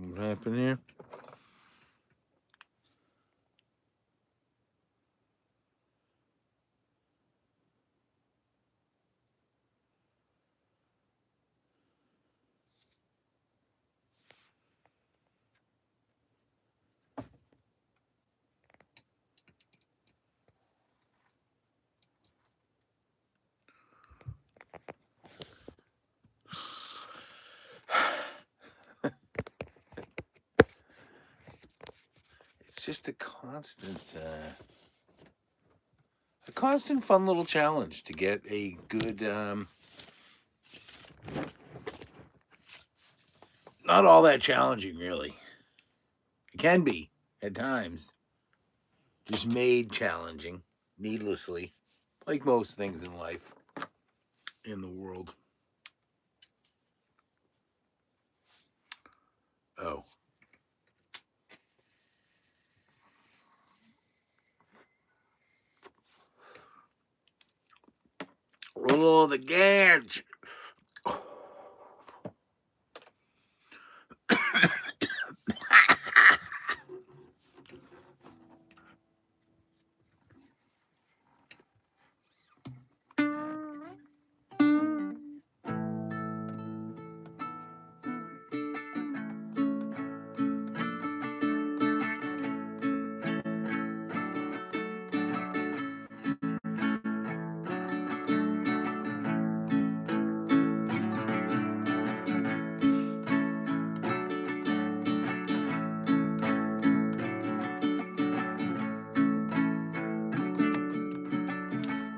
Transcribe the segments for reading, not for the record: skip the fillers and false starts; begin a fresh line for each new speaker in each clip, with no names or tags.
What happened here? It's just a constant fun little challenge to get a good, not all that challenging, really. It can be at times, just made challenging needlessly, like most things in life, in the world. Oh, oh, the gauge.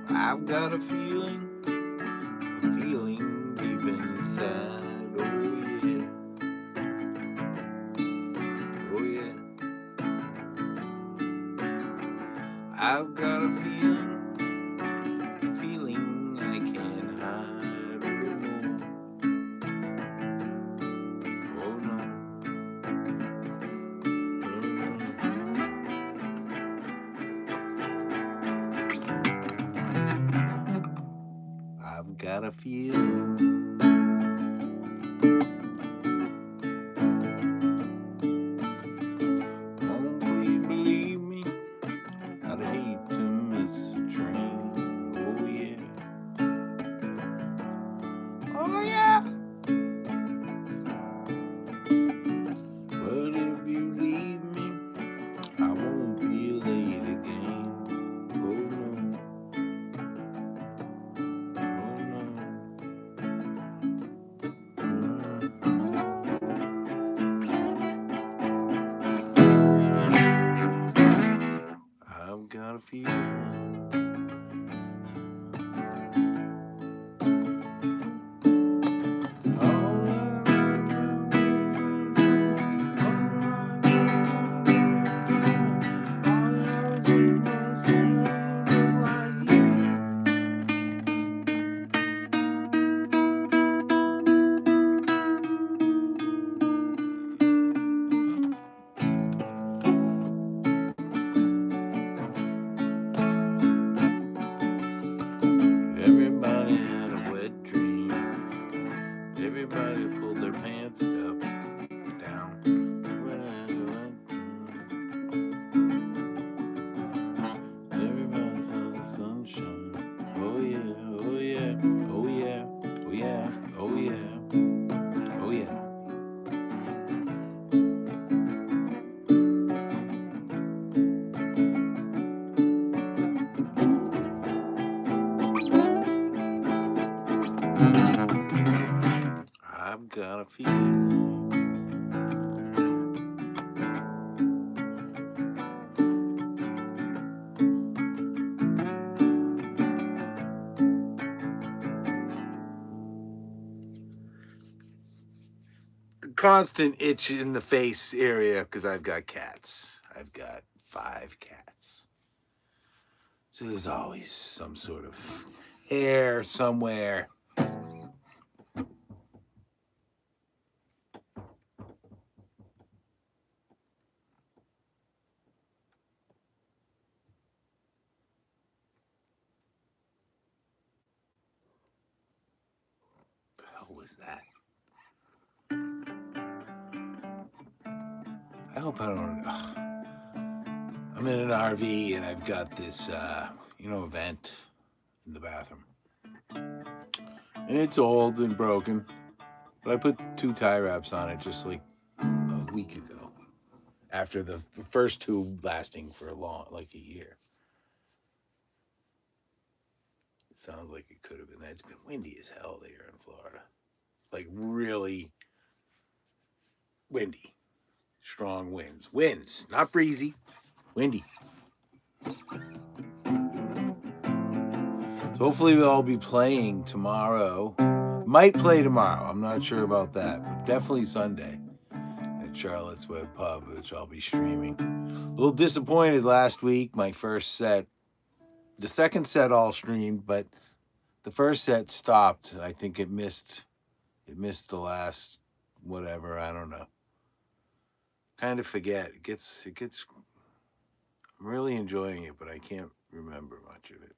I've got a feeling deep inside. Oh yeah, I've got a feeling I can't hide. Oh no, I've got a feeling. Won't please believe me? I'd hate to miss a train. Oh yeah. Oh yeah. But if you leave me, I won't be late again. Oh no. Oh no. I've got a feeling. Everybody had a wet dream. Everybody pulled their pants up, down. Everybody saw the sunshine. Oh yeah, oh yeah, oh yeah, oh yeah, oh yeah, oh yeah. I've got a feeling. Constant itch in the face area because I've got cats. I've got 5 cats. So there's always some sort of hair somewhere. What the hell was that? I hope I don't. I'm in an RV and I've got this, vent in the bathroom. And it's old and broken, but I put 2 tie wraps on it just like a week ago. After the first two lasting for like a year. It sounds like it could have been that. It's been windy as hell there in Florida. Like really windy. Strong winds. Winds, not breezy, windy. So hopefully we'll all be playing tomorrow. Might play tomorrow. I'm not sure about that, but definitely Sunday at Charlotte's Web Pub, which I'll be streaming. A little disappointed last week. My first set, the second set all streamed, but the first set stopped. I think it missed the last whatever. I don't know. Kind of forget. It gets. I'm really enjoying it, but I can't remember much of it.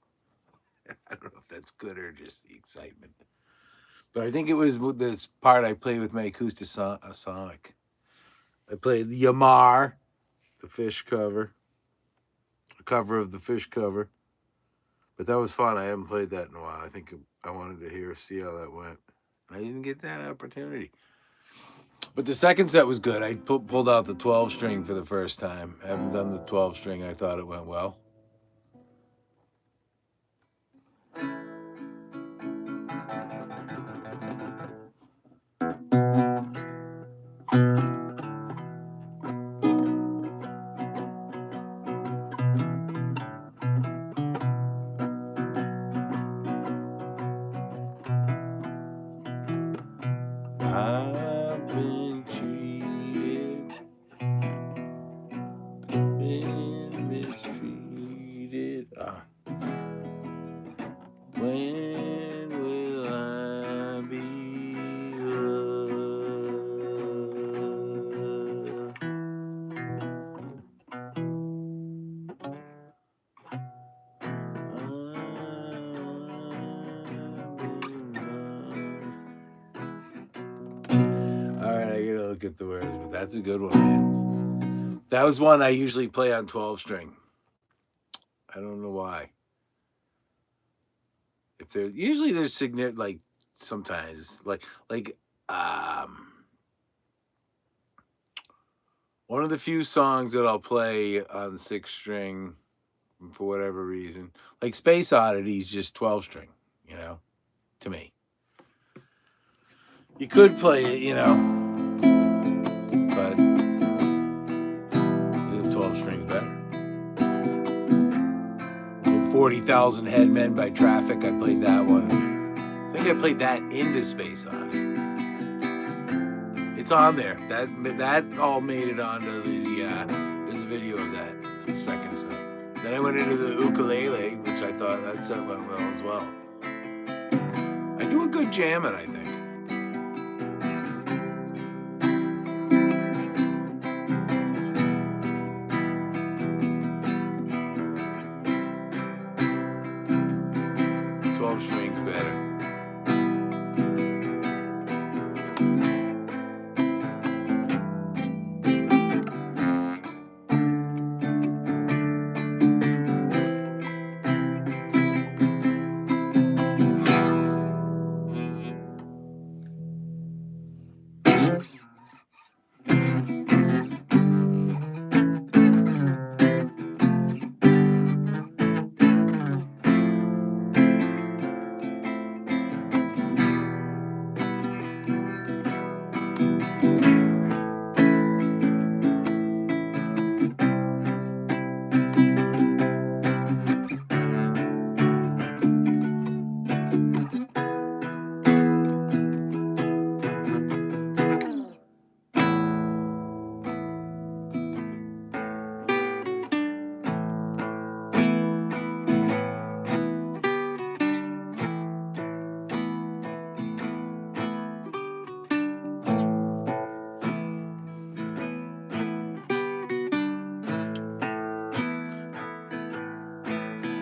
I don't know if that's good or just the excitement. But I think it was this part I played with my acoustic sonic. I played the Yamar, the Fish cover, a cover of the Fish cover. But that was fun. I haven't played that in a while. I think I wanted to see how that went. I didn't get that opportunity. But the second set was good. I pulled out the 12 string for the first time. I haven't done the 12 string. I thought it went well. I've been cheated, been mistreated. When will I be loved? Alright, I gotta look at the words, but that's a good one, man. That was one I usually play on 12 string. I don't know why. If there's significant, like sometimes one of the few songs that I'll play on 6 string for whatever reason, like Space Oddity is just 12 string, to me. You could play it, but the 12 string's better. 40,000 Headmen by Traffic, I played that one. I think I played that into Space Oddity. It's on there. That all made it onto the. There's a video of that. The second set. Then I went into the ukulele, which I thought that set went well as well. I do a good jamming, I think. Strings better.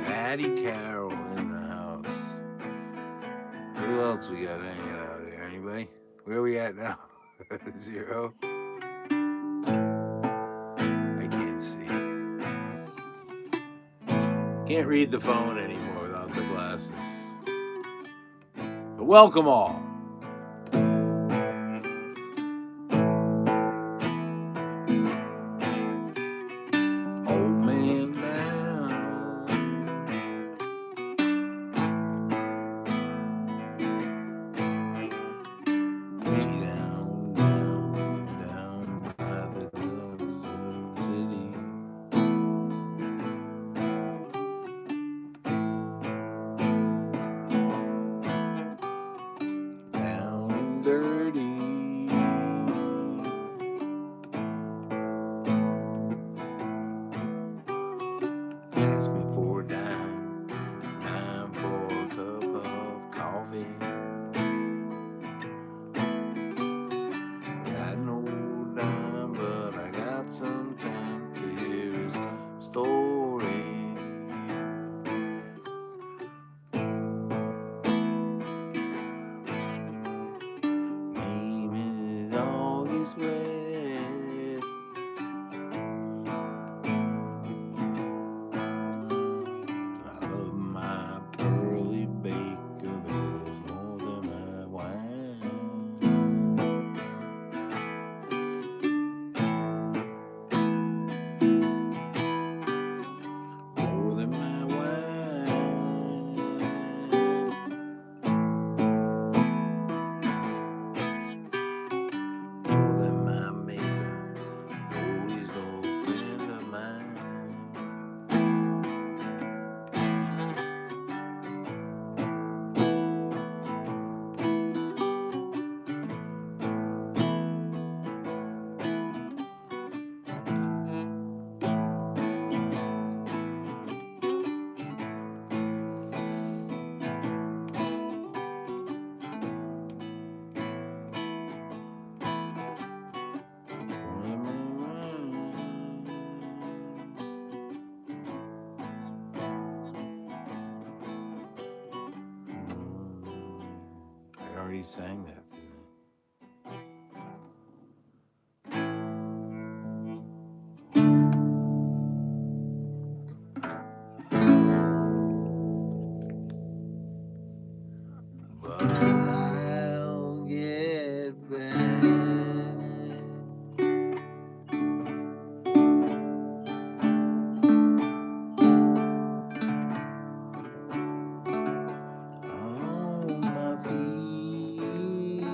Patty Carroll in the house. Who else we got hanging out here? Anybody? Where are we at now? 0. Can't read the phone anymore without the glasses. But welcome all. Old man down. She down, down by the hills of the city. Down and dirty. Ask me for a dime, dime for a cup of coffee. Got no dime, but I got some time to hear his story. Game is always wet. I love my pearly baker, there's more than my wine. More than my wine. More than my maker, though he's no friend of mine. I already sang that. But I'll get back. On my feet.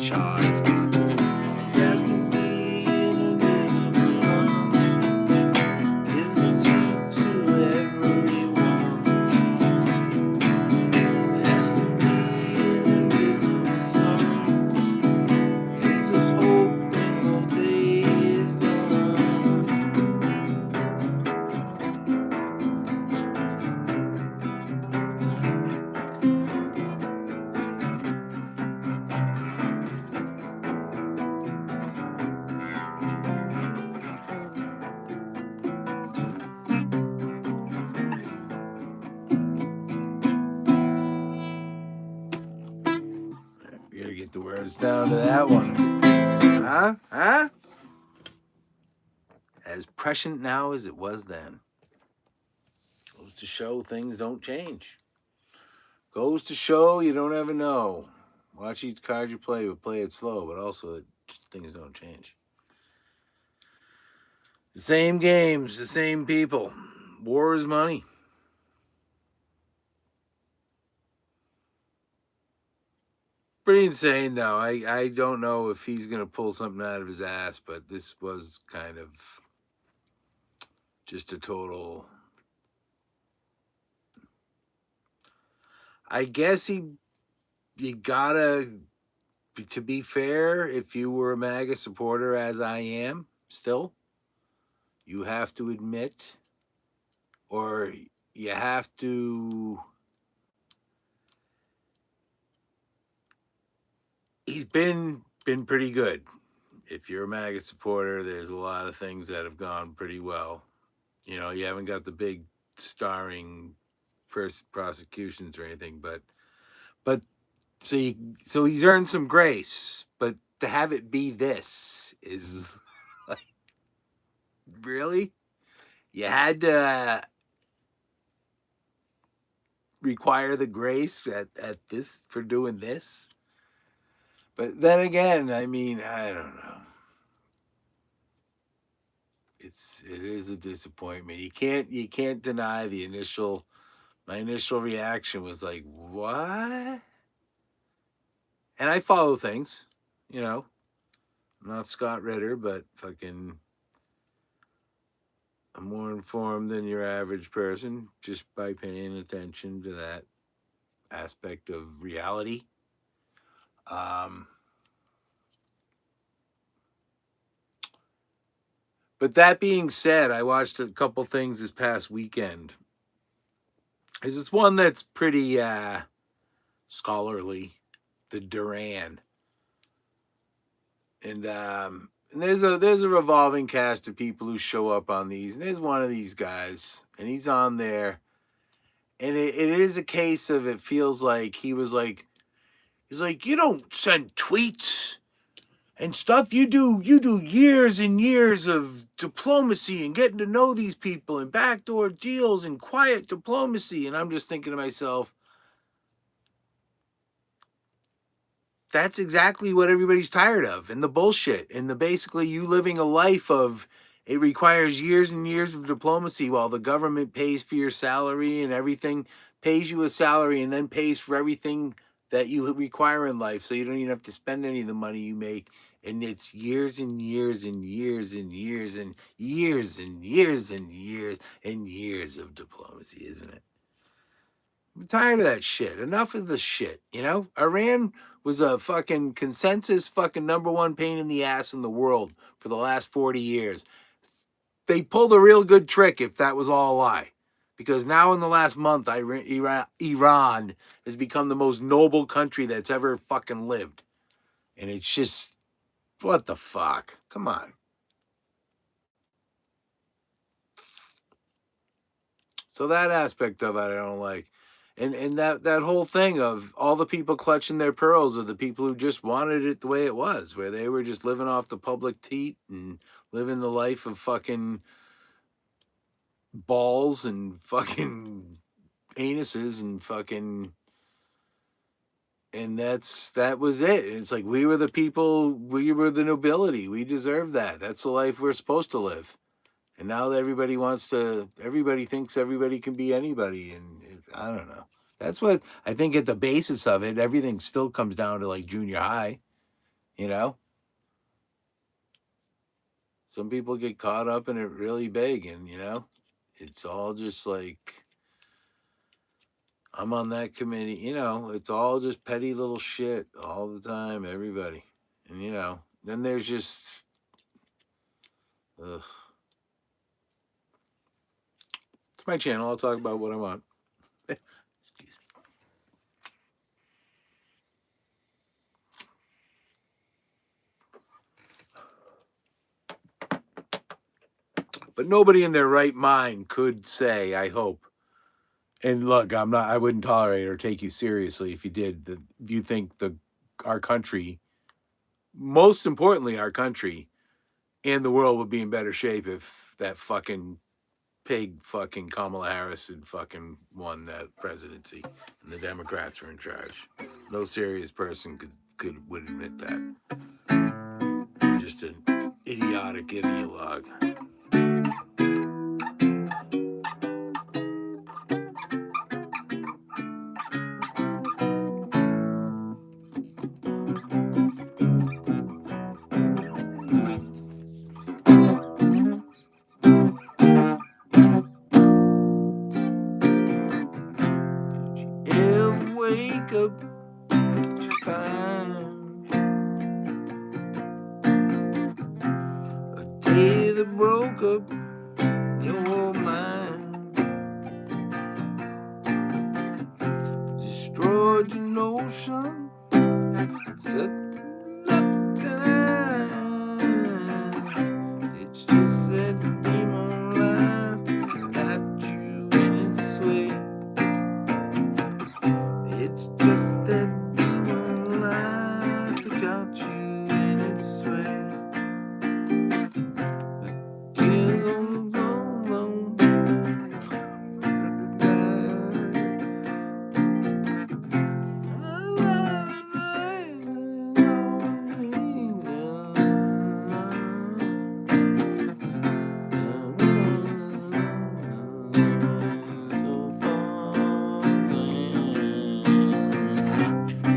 child. Has to be an invisible sun. Gives its heat to everyone. Has to be an invisible sun. Gives us hope when the day is done. You gotta get the words down to that one. Huh? Huh? As prescient now as it was then. Goes to show things don't change. Goes to show you don't ever know. Watch each card you play, but play it slow, but also that things don't change. The same games, the same people. War is money. Pretty insane, though. I don't know if he's going to pull something out of his ass, but this was kind of just a total. I guess you gotta, to be fair, if you were a MAGA supporter, as I am still, you have to admit, or you have to. He's been pretty good. If you're a MAGA supporter, there's a lot of things that have gone pretty well. You know, you haven't got the big starring prosecutions or anything, but so he's earned some grace. But to have it be this is like, really, you had to require the grace at this for doing this. But then again, I mean, I don't know. It is a disappointment. You can't deny the initial. My initial reaction was like, what? And I follow things, you know. I'm not Scott Ritter, but fucking I'm more informed than your average person just by paying attention to that aspect of reality. Um, but that being said, I watched a couple things this past weekend. It's one that's pretty scholarly, the Duran, and there's a revolving cast of people who show up on these, and there's one of these guys, and he's on there, and it is a case of it feels like he's like, you don't send tweets and stuff. You do years and years of diplomacy and getting to know these people and backdoor deals and quiet diplomacy. And I'm just thinking to myself, that's exactly what everybody's tired of, and the bullshit, and the basically you living a life of it requires years and years of diplomacy while the government pays for your salary and everything, pays you a salary and then pays for everything that you require in life, so you don't even have to spend any of the money you make. And it's years and years and years and years and years and years and years and years of diplomacy, isn't it? I'm tired of that shit. Enough of the shit. You know, Iran was a fucking consensus fucking number one pain in the ass in the world for the last 40 years. They pulled a real good trick if that was all a lie. Because now in the last month, Iran has become the most noble country that's ever fucking lived. And it's just, what the fuck? Come on. So that aspect of it I don't like. And that whole thing of all the people clutching their pearls are the people who just wanted it the way it was, where they were just living off the public teat and living the life of fucking balls and fucking anuses and fucking, and that was it. And it's like we were the people, we were the nobility. We deserve that. That's the life we're supposed to live. And now that everybody thinks everybody can be anybody. And I don't know. That's what I think at the basis of it, everything still comes down to like junior high. You know, some people get caught up in it really big, and it's all just like I'm on that committee. It's all just petty little shit all the time, everybody. And then there's just ugh. It's my channel. I'll talk about what I want. Excuse me. But nobody in their right mind could say, I hope. And look, I wouldn't tolerate or take you seriously if you did. If you think our country, most importantly, our country and the world would be in better shape if that fucking pig fucking Kamala Harris had fucking won that presidency and the Democrats were in charge. No serious person would admit that. Just an idiotic ideologue. Ever wake up to find a day that broke up your mind, destroyed your notion, set up time. It's just that demon life got you in its way. It's just that demon life that got you in its way. Tears on the road,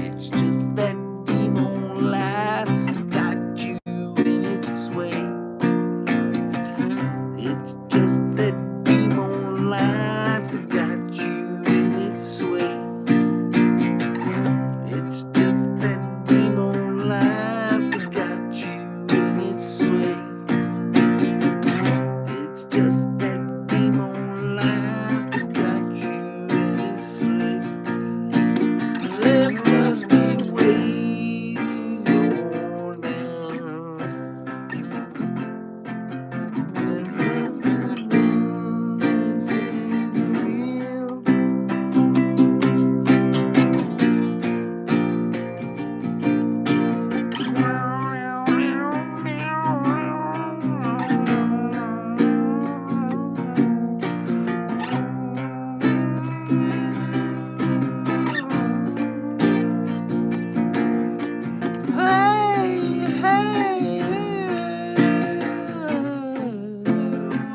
it's just that demon life got you in its way. It's just that demon life that got you in its way. It's just that demon life that got you in its way. It's just that demon life that got you in its way. There must be ways on down.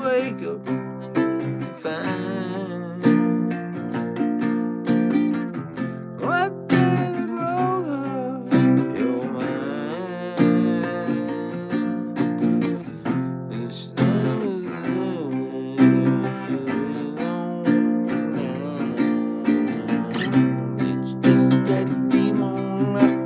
Wake up, find what is wrong with your mind. It's just that demon life.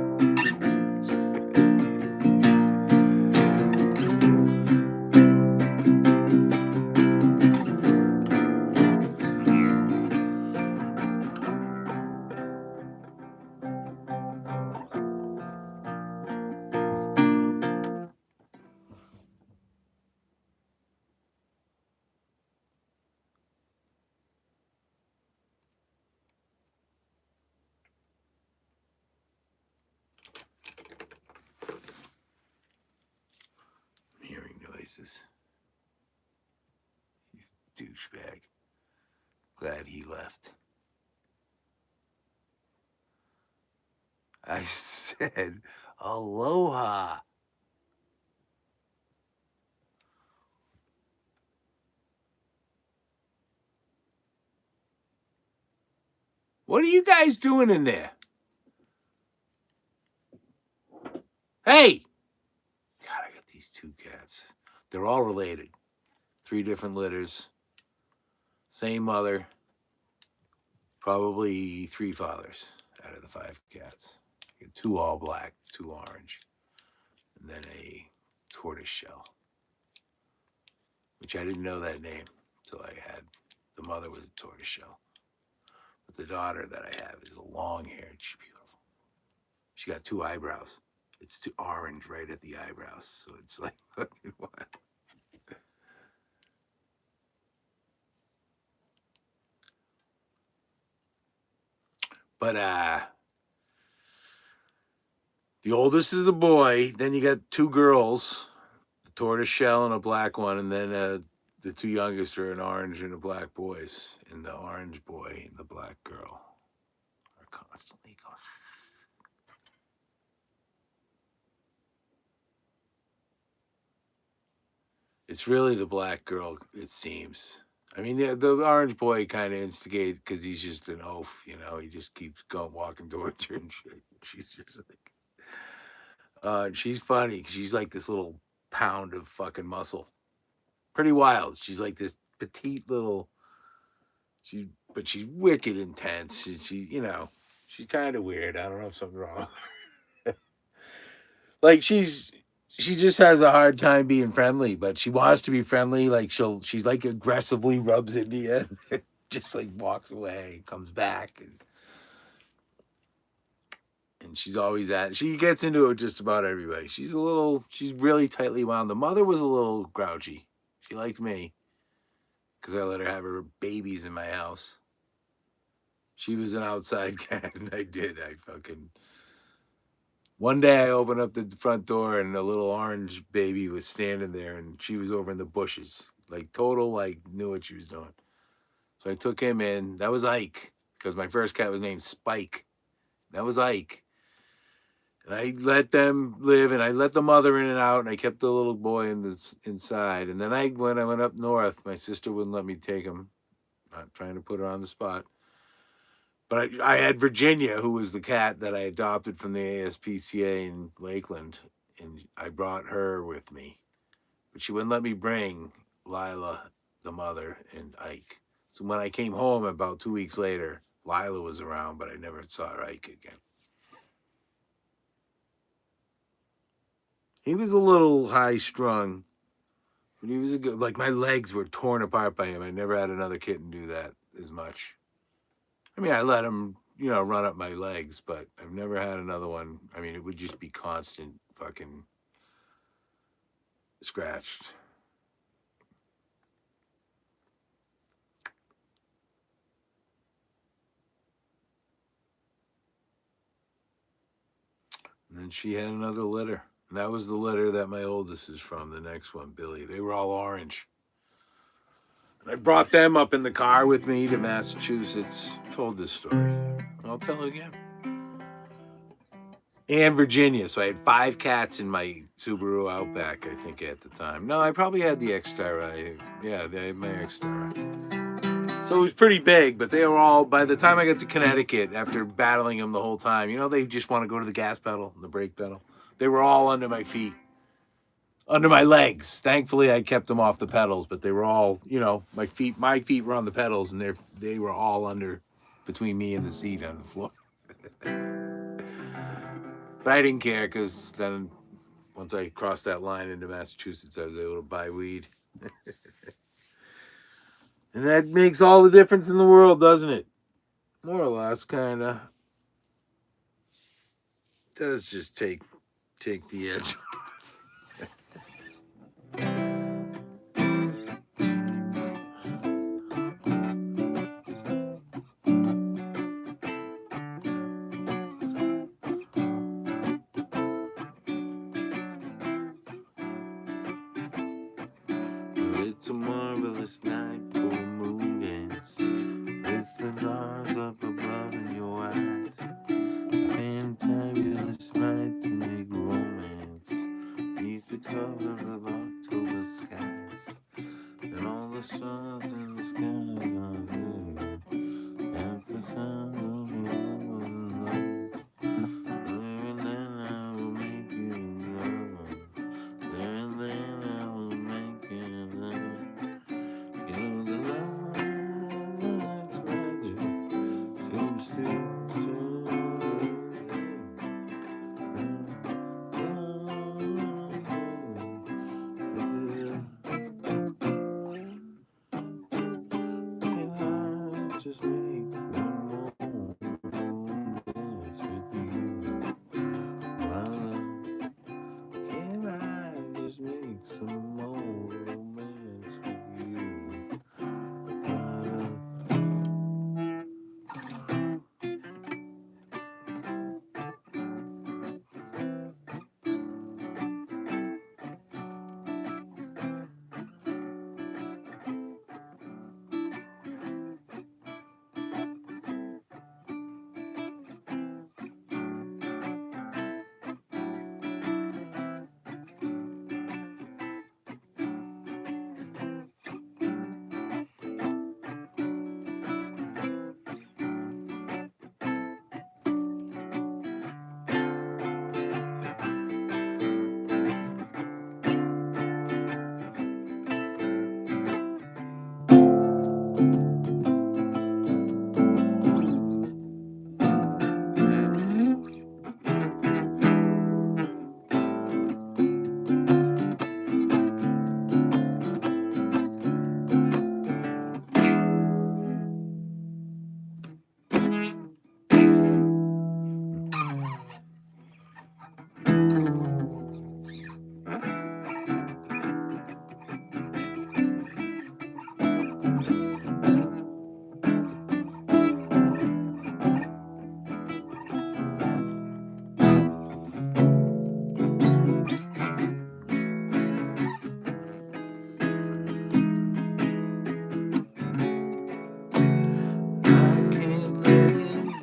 Hearing noises. You douchebag. Glad he left. I said aloha. What are you guys doing in there? Hey! God, I got these two cats. They're all related. 3 different litters. Same mother. Probably 3 fathers out of the 5 cats. 2 all black, 2 orange, and then a tortoise shell, which I didn't know that name until I had. The mother was a tortoise shell. But the daughter that I have is a long haired. She's beautiful. She got 2 eyebrows. It's too orange right at the eyebrows. So it's like fucking wild. But the oldest is a boy. Then you got 2 girls, a tortoise shell and a black one, and then the 2 youngest are an orange and a black boys. And the orange boy and the black girl are constantly going. It's really the black girl, it seems. I mean, the orange boy kind of instigates because he's just an oaf, you know. He just keeps going, walking towards her and shit. She's just like, she's funny. She's like this little pound of fucking muscle. Pretty wild. She's like this petite little. But she's wicked intense. She you know, she's kind of weird. I don't know if something's wrong. Like she just has a hard time being friendly, but she wants to be friendly. Like she's like aggressively rubs into you, and just like walks away, comes back, and she's always at. She gets into it with just about everybody. She's really tightly wound. The mother was a little grouchy. She liked me because I let her have her babies in my house. She was an outside cat, and I did. I fucking One day I opened up the front door and a little orange baby was standing there and she was over in the bushes. Like total like knew what she was doing. So I took him in. That was Ike, because my first cat was named Spike. That was Ike. And I let them live and I let the mother in and out and I kept the little boy inside. And then when I went up north, my sister wouldn't let me take him. Not trying to put her on the spot. But I had Virginia, who was the cat that I adopted from the ASPCA in Lakeland, and I brought her with me. But she wouldn't let me bring Lila, the mother, and Ike. So when I came home about 2 weeks later, Lila was around, but I never saw Ike again. He was a little high strung, but he was a good. Like my legs were torn apart by him. I never had another kitten do that as much. I mean, I let him, run up my legs, but I've never had another one. I mean, it would just be constant fucking scratched. And then she had another litter. And that was the litter that my oldest is from, the next one, Billy. They were all orange. And I brought them up in the car with me to Massachusetts. Told this story. I'll tell it again. And Virginia. So I had 5 cats in my Subaru Outback, I think, at the time. No, I probably had the Xterra. Yeah, they had my Xterra. So it was pretty big, but they were all, by the time I got to Connecticut, after battling them the whole time, they just want to go to the gas pedal, the brake pedal. They were all under my feet, under my legs. Thankfully, I kept them off the pedals, but they were all, my feet were on the pedals, and they were all under, between me and the seat on the floor. But I didn't care because then once I crossed that line into Massachusetts, I was able to buy weed. And that makes all the difference in the world, doesn't it? More or less, kind of. Does just take the edge. Well, it's a marvelous night for a moon dance, with the stars up above in your eyes. A fantabulous night to make romance, beneath the cover of October skies. And all the stars in the sky are good at the sound of your love. And then I will make you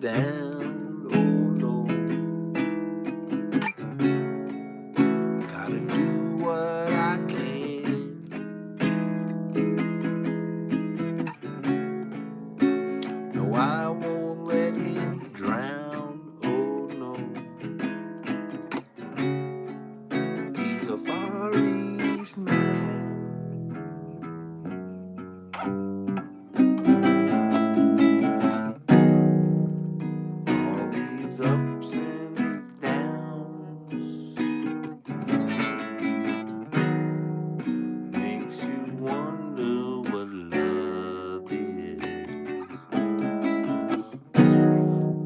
down. Oh no, gotta do what I can. No, I won't let him drown. Oh no, he's a Far East man. All these ups and these downs makes you wonder what love is.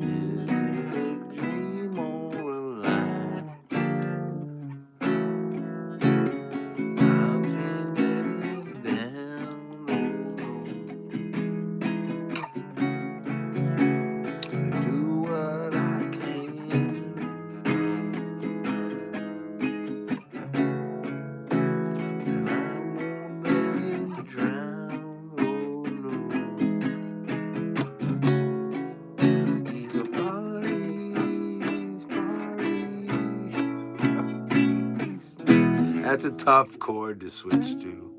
Is it a dream or a lie? How can let him down? Do what I can. And I won't let him drown. Oh no, he's a Far East. That's a tough chord to switch to.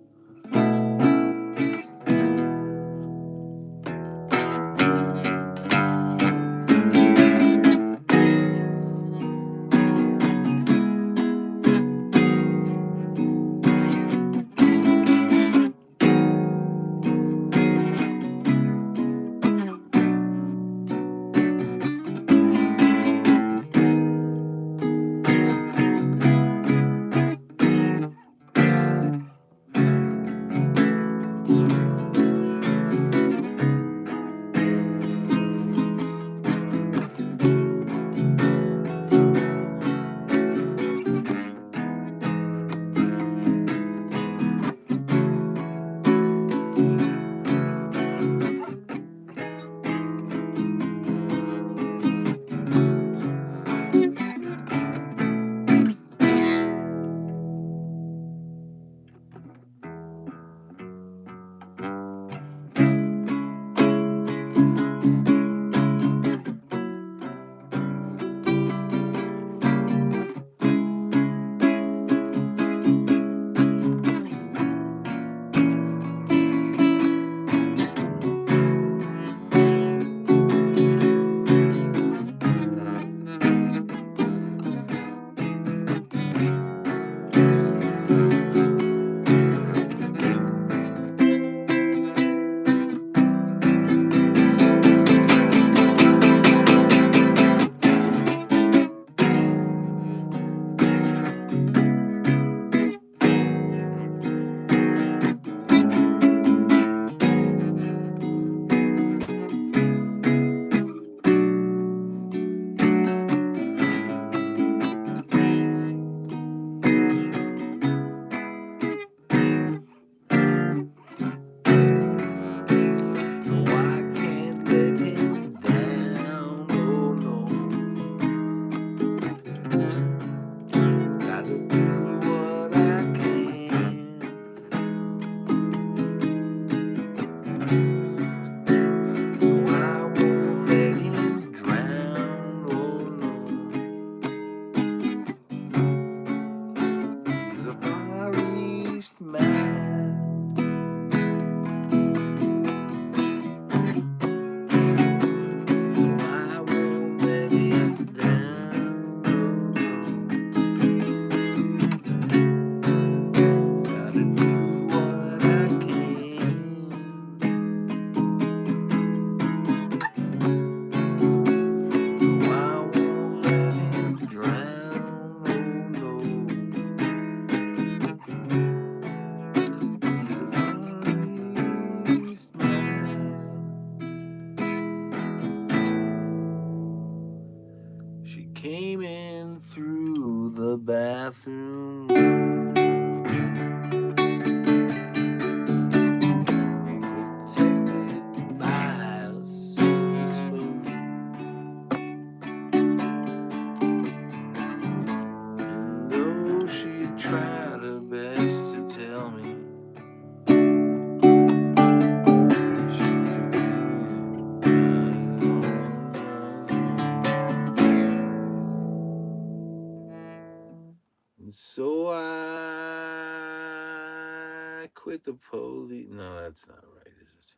quit the police. No, that's not right, is it?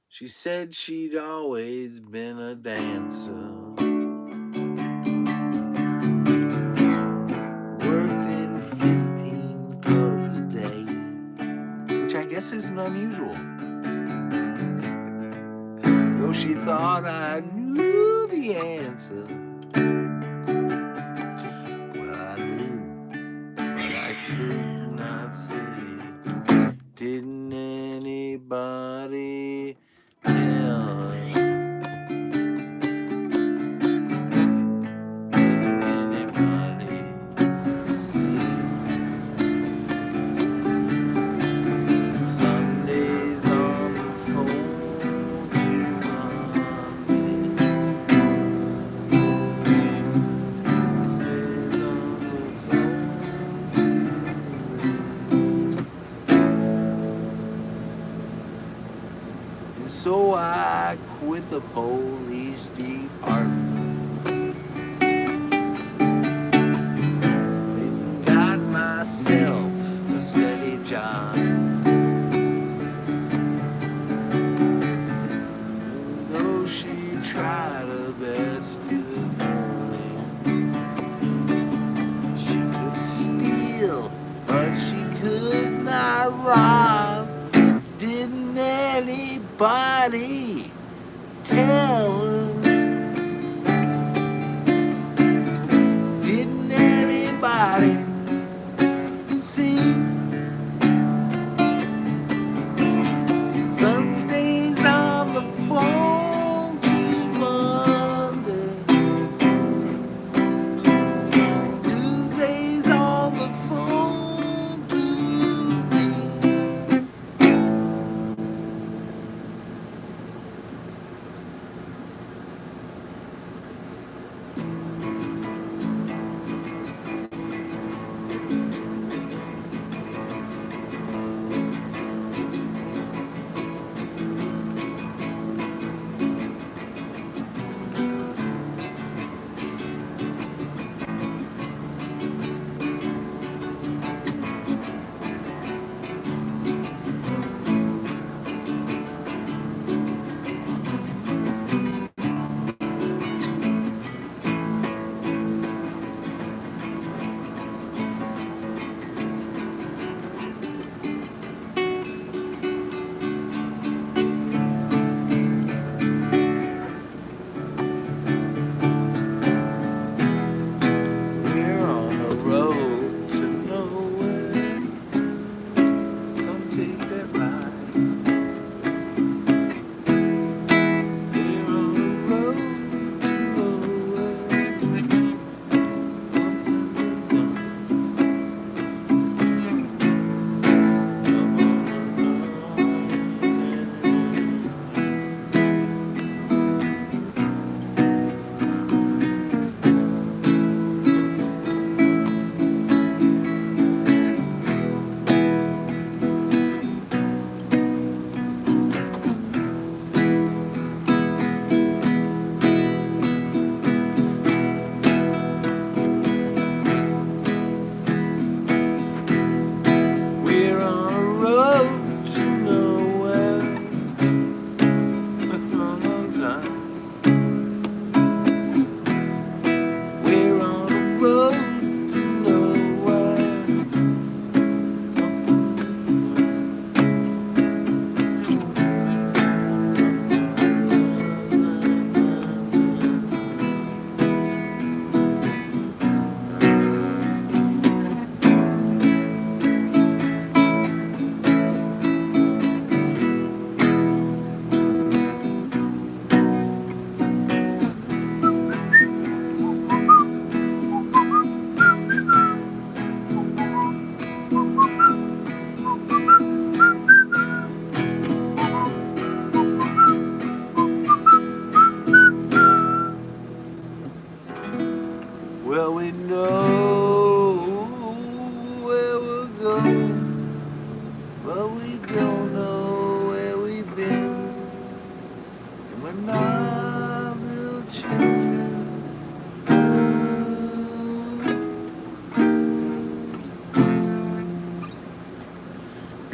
She said she'd always been a dancer. Worked in 15 clubs a day, which I guess isn't unusual. Though she thought I knew the answer. Well, I knew, but I could not say it. Didn't anybody tell her? So I quit the police department and got myself a steady job. Though she tried her best to fool me, she could steal, but she could not rob. Didn't anybody tell her? Didn't anybody see? Sundays on the phone to Monday, Tuesdays on the phone to me.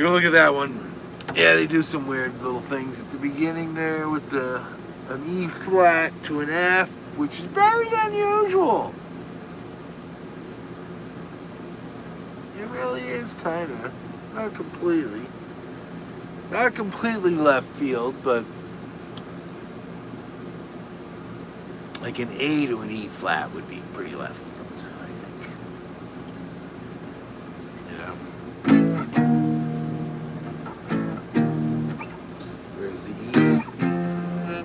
Go look at that one. Yeah, they do some weird little things at the beginning there with an E flat to an F, which is very unusual. It really is kind of, not completely left field, but like an A to an E flat would be pretty left field, I think. You know? Whereas the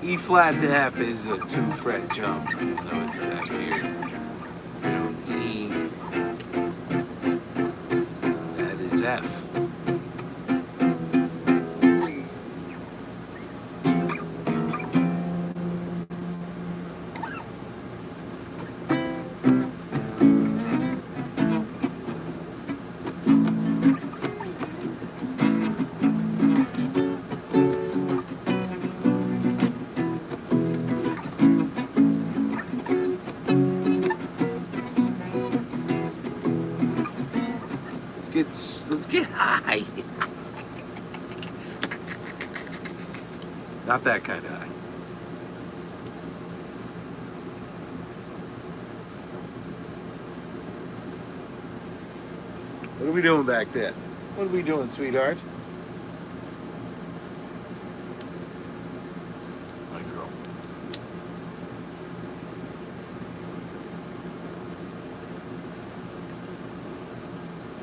E flat to F is a 2-fret jump, even though it's that weird. You know, E, that is F. Let's get high. Not that kind of high. What are we doing back there? What are we doing, sweetheart? My girl.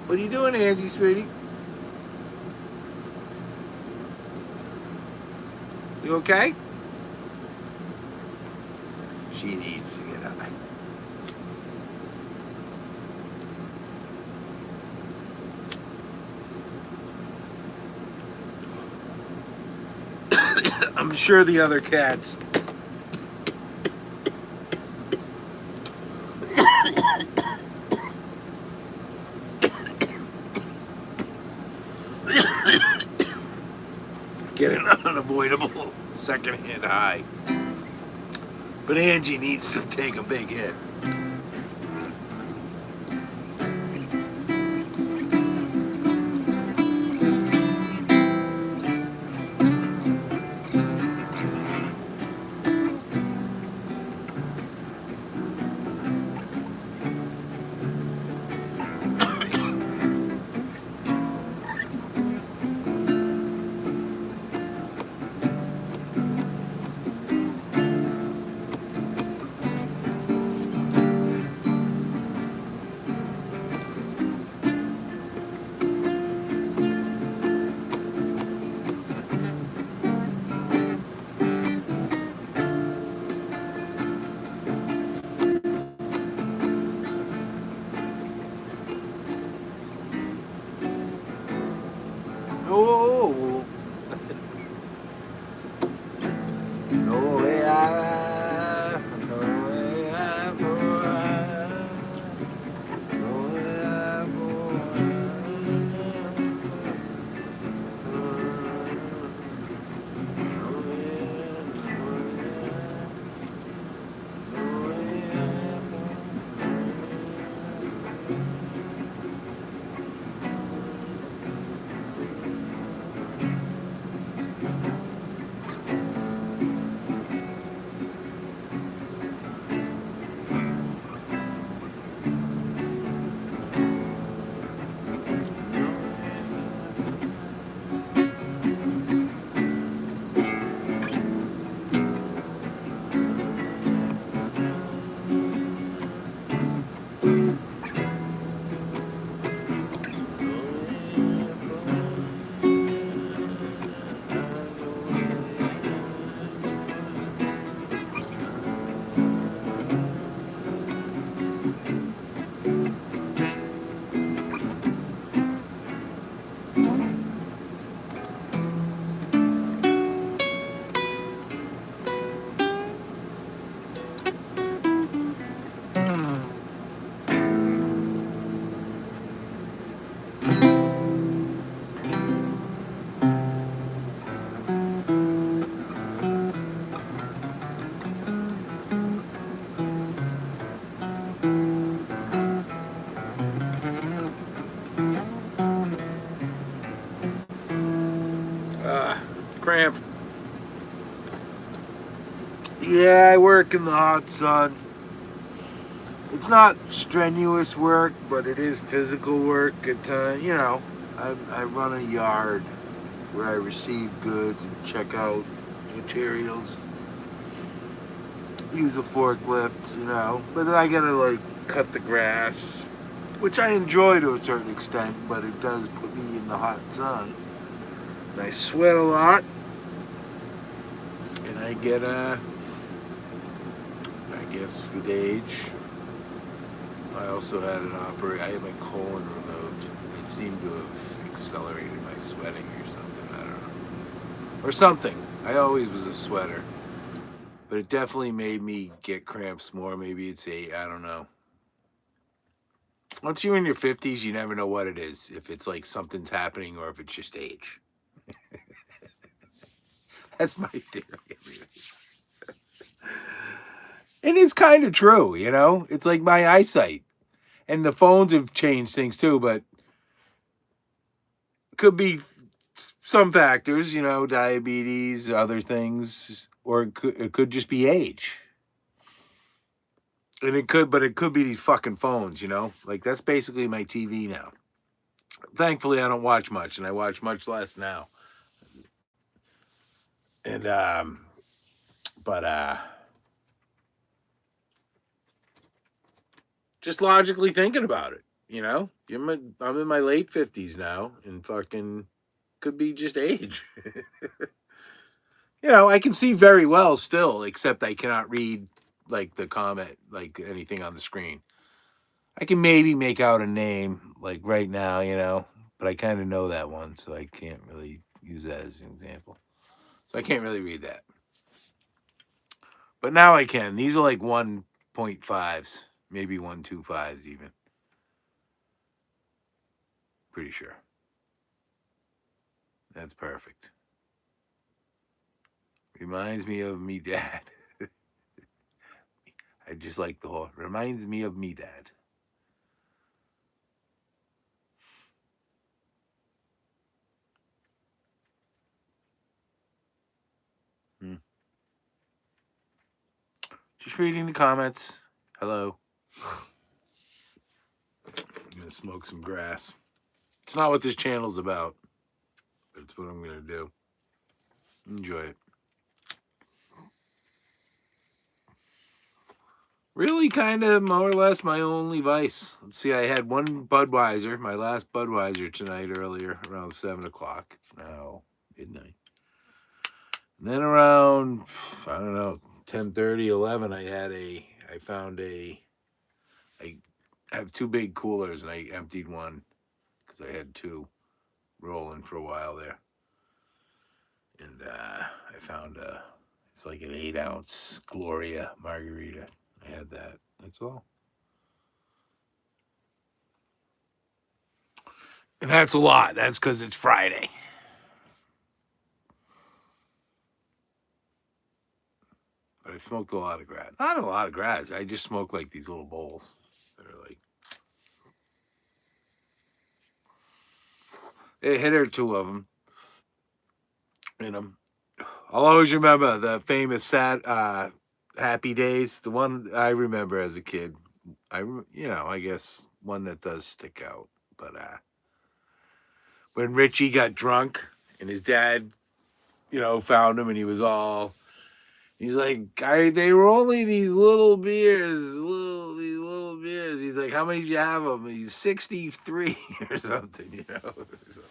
What are you doing, Angie, sweetie? You okay? She needs to get high. I'm sure the other cats get an unavoidable secondhand high. But Angie needs to take a big hit. cramp. Yeah, I work in the hot sun. It's not strenuous work, but it is physical work at times. You know, I run a yard where I receive goods and check out materials. Use a forklift, you know, but I gotta like cut the grass, which I enjoy to a certain extent, but it does put me in the hot sun. And I sweat a lot, and I get I guess with age, I also had an operation. I had my colon removed. It seemed to have accelerated my sweating or something. I don't know. Or something. I always was a sweater. But it definitely made me get cramps more. Maybe it's I don't know. Once you're in your 50s, you never know what it is. If it's like something's happening or if it's just age. That's my theory. And it's kind of true, you know? It's like my eyesight. And the phones have changed things too, but could be some factors, you know, diabetes, other things, or it could just be age. And it could be these fucking phones, you know? Like that's basically my TV now. Thankfully, I don't watch much, and I watch much less now. And but just logically thinking about it, you know, I'm in my late 50s now, and fucking could be just age. You know, I can see very well still, except I cannot read like the comment, like anything on the screen. I can maybe make out a name like right now, you know, but I kind of know that one, so I can't really use that as an example. So I can't really read that. But now I can. These are like 1.5s, maybe 1.25s even. Pretty sure. That's perfect. Reminds me of me dad. I just like the whole reminds me of me dad. Hmm. Just reading the comments. Hello. I'm gonna smoke some grass. It's not what this channel's about, but it's what I'm gonna do. Enjoy it. Really, kind of, more or less, my only vice. Let's see, I had one Budweiser, my last Budweiser tonight earlier, around 7 o'clock. It's now midnight. And then around, I don't know, 10:30, 11, I found I have two big coolers, and I emptied one because I had two rolling for a while there. And I found it's like an 8-ounce Gloria margarita. I had that. That's all. And that's a lot. That's because it's Friday. But I smoked a lot of grass. Not a lot of grass. I just smoked like these little bowls that are like a hit or two of them in them. I'll always remember the famous sad Happy Days, the one I remember as a kid. I guess one that does stick out. But when Richie got drunk and his dad, found him and he's like, they were only these little beers, these little beers. He's like, how many did you have of them? He's 63 or something. So,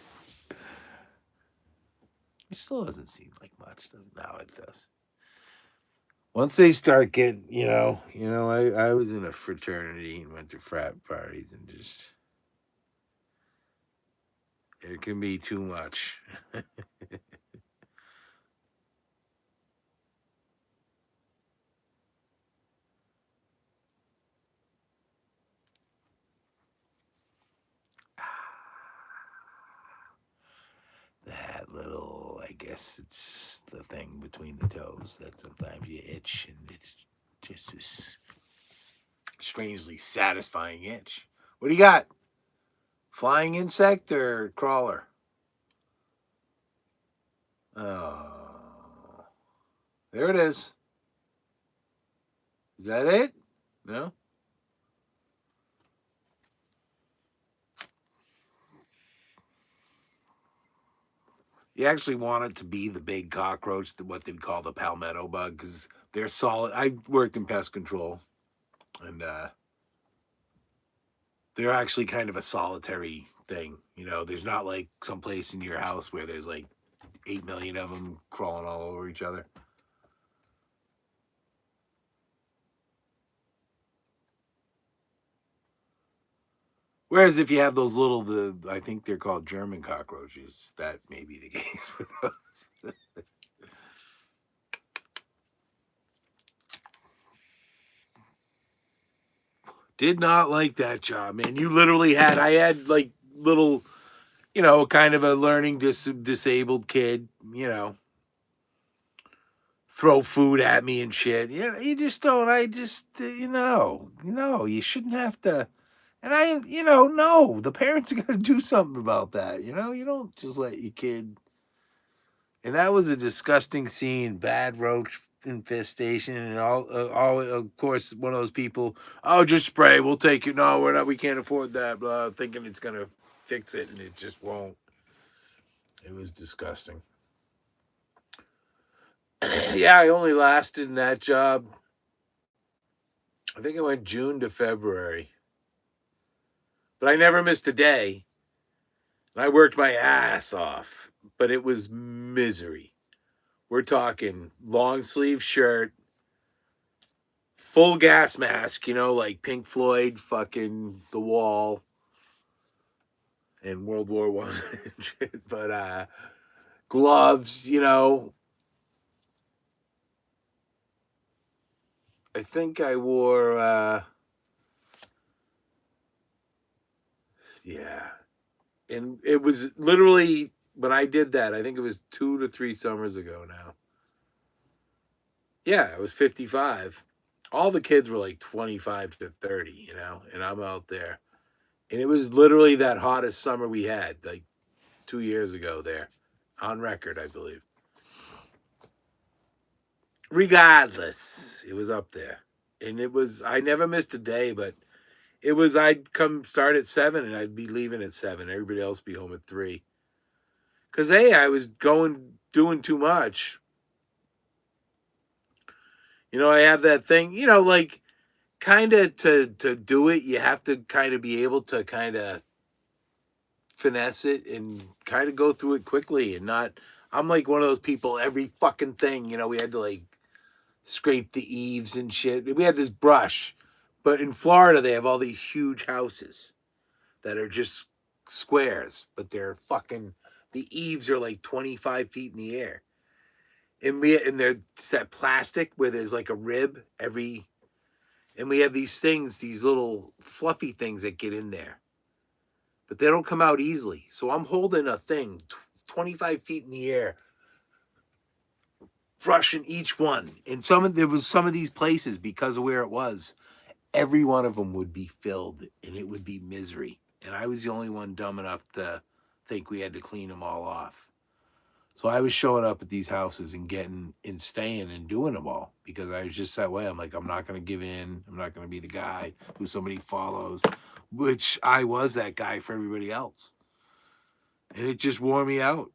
it still doesn't seem like much, doesn't now it does. Once they start getting, I was in a fraternity and went to frat parties and just, it can be too much. That little, I guess it's the thing between the toes that sometimes you itch, and it's just this strangely satisfying itch. What do you got? Flying insect or crawler? Oh. There it is. Is that it? No? You actually want it to be the big cockroach, what they'd call the palmetto bug, because they're solid. I worked in pest control, and they're actually kind of a solitary thing. You know, there's not like some place in your house where there's like 8 million of them crawling all over each other. Whereas if you have those little, I think they're called German cockroaches, that may be the case for those. Did not like that job, man. You literally I had like little, kind of a learning disabled kid, throw food at me and shit. Yeah, you just don't. I just, you shouldn't have to. And no, the parents are gonna do something about that. You don't just let your kid. And that was a disgusting scene. Bad roach infestation, and all. Of course, one of those people. Oh, just spray. We'll take it. No, we're not. We can't afford that. Blah, thinking it's gonna fix it, and it just won't. It was disgusting. Yeah, I only lasted in that job. I think I went June to February, but I never missed a day. And I worked my ass off, but it was misery. We're talking long sleeve shirt, full gas mask, like Pink Floyd, fucking The Wall, and World War One, but gloves, I think I wore, yeah, and it was literally when I did that. I think it was 2 to 3 summers ago now. Yeah, I was 55. All the kids were like 25 to 30, and I'm out there. And it was literally that hottest summer we had, like 2 years ago there, on record, I believe. Regardless, it was up there. And I never missed a day, but I'd come start at 7 and I'd be leaving at 7. Everybody else be home at 3. Because, hey, I was doing too much. I have that thing, like kind of to do it, you have to kind of be able to kind of finesse it and kind of go through it quickly and not. I'm like one of those people, every fucking thing, we had to like scrape the eaves and shit. We had this brush, but in Florida, they have all these huge houses that are just squares, but the eaves are like 25 feet in the air. And they're that plastic where there's like a rib and we have these little fluffy things that get in there, but they don't come out easily. So I'm holding a thing 25 feet in the air, brushing each one. And there was some of these places, because of where it was, every one of them would be filled and it would be misery. And I was the only one dumb enough to think we had to clean them all off. So I was showing up at these houses and getting and staying and doing them all because I was just that way. I'm like, I'm not going to give in. I'm not going to be the guy who somebody follows, which I was that guy for everybody else. And it just wore me out.